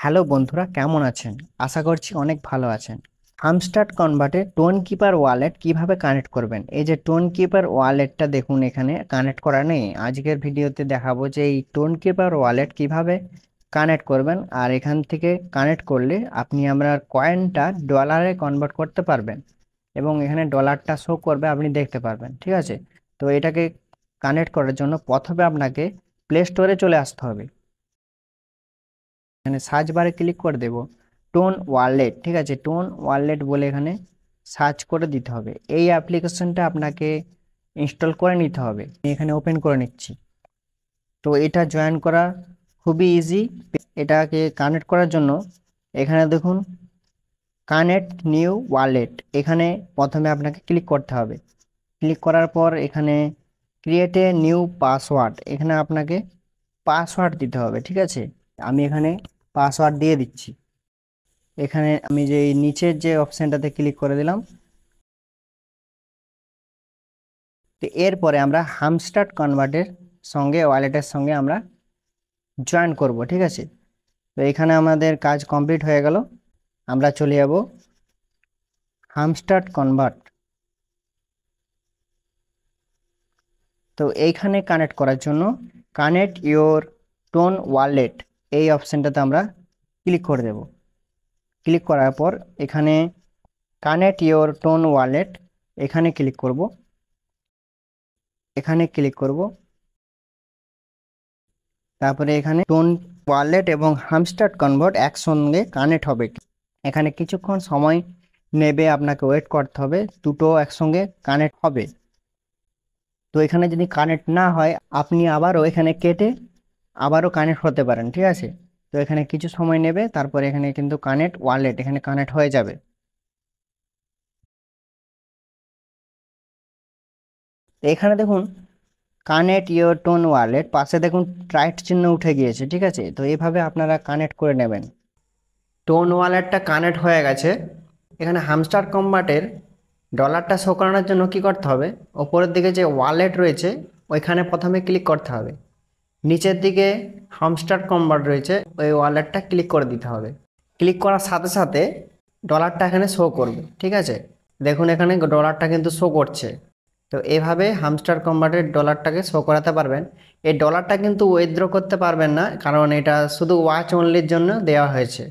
Hello বন্ধুরা, কেমন আছেন? আশা করছি অনেক ভালো আছেন। হামস্টার্ড কনভার্টে টোন কিপার ওয়ালেট কিভাবে কানেক্ট করবেন? এই যে টোন কিপার ওয়ালেটটা দেখুন, এখানে কানেক্ট করা নেই। আজকের ভিডিওতে দেখাবো যে এই টোন কিপার ওয়ালেট কিভাবে কানেক্ট করবেন, আর এখান থেকে কানেক্ট করলে আপনি আপনার কয়েনটা ডলারে কনভার্ট করতে পারবেন এবং এখানে ডলারটা শো করবে, আপনি দেখতে পারবেন। ঠিক আছে, তো এটাকে কানেক্ট করার জন্য প্রথমে আপনাকে প্লে স্টোরে চলে আসতে হবে। এখানে সার্চ বারে ক্লিক করে দেব টোন ওয়ালেট। ঠিক আছে, টোন ওয়ালেট বলে এখানে সার্চ করে দিতে হবে। এই অ্যাপ্লিকেশনটা আপনাকে ইনস্টল করে নিতে হবে। আমি এখানে ওপেন করে নিচ্ছি। তো এটা জয়েন করা খুবই ইজি। এটাকে কানেক্ট করার জন্য এখানে দেখুন কানেক্ট নিউ ওয়ালেট, এখানে প্রথমে আপনাকে ক্লিক করতে হবে। ক্লিক করার পর এখানে ক্রিয়েট এ নিউ পাসওয়ার্ড, এখানে আপনাকে পাসওয়ার্ড দিতে হবে। ঠিক আছে, আমি এখানে পাসওয়ার্ড দিয়ে দিচ্ছি। এখানে আমি যে এই নিচের যে অপশনটাতে ক্লিক করে দিলাম। তো এরপরে আমরা হামস্টার্ড কনভার্টের সঙ্গে ওয়ালেটের সঙ্গে আমরা জয়েন করব। ঠিক আছে, তো এখানে আমাদের কাজ কমপ্লিট হয়ে গেল। আমরা চলে যাব হামস্টার্ড কনভার্ট। তো এইখানে কানেক্ট করার জন্য কানেক্ট ইওর টোন ওয়ালেট, এই অপশনটাতে আমরা ক্লিক করে দেব। ক্লিক করার পর এখানে কানেক্ট ইওর টোন ওয়ালেট, এখানে ক্লিক করব। এখানে ক্লিক করব, তারপরে এখানে টোন ওয়ালেট এবং হামস্টার্ড কনভার্ট একসঙ্গে কানেক্ট হবে। এখানে কিছুক্ষণ সময় নেবে, আপনাকে ওয়েট করতে হবে, দুটো একসঙ্গে কানেক্ট হবে। তো এখানে যদি কানেক্ট না হয় আপনি আবারও এখানে কেটে আবারও কানেক্ট হতে পারেন। ঠিক আছে, তো এখানে কিছু সময় নেবে, তারপরে এখানে কিন্তু কানেক্ট ওয়ালেট এখানে কানেক্ট হয়ে যাবে। তো এখানে দেখুন কানেক্ট ইওর টোন ওয়ালেট, পাশে দেখুন রাইট চিহ্ন উঠে গিয়েছে। ঠিক আছে, তো এইভাবে আপনারা কানেক্ট করে নেবেন। টোন ওয়ালেটটা কানেক্ট হয়ে গেছে। এখানে হামস্টার কনভার্টের ডলারটা শো করানোর জন্য কি করতে হবে, ওপরের দিকে যে ওয়ালেট রয়েছে ওইখানে প্রথমে ক্লিক করতে হবে। নিচের দিকে হামস্টার কনভার্ট রয়েছে, ওই ওয়ালেটটা ক্লিক করে দিতে হবে। ক্লিক করার সাথে সাথে ডলারটা এখানে শো করবে। ঠিক আছে, দেখুন এখানে ডলারটা কিন্তু শো করছে। তো এভাবে হামস্টার কনভার্টের ডলারটাকে শো করাতে পারবেন। এই ডলারটা কিন্তু উইথড্র করতে পারবেন না, কারণ এটা শুধু ওয়াচ অনলির জন্য দেওয়া হয়েছে।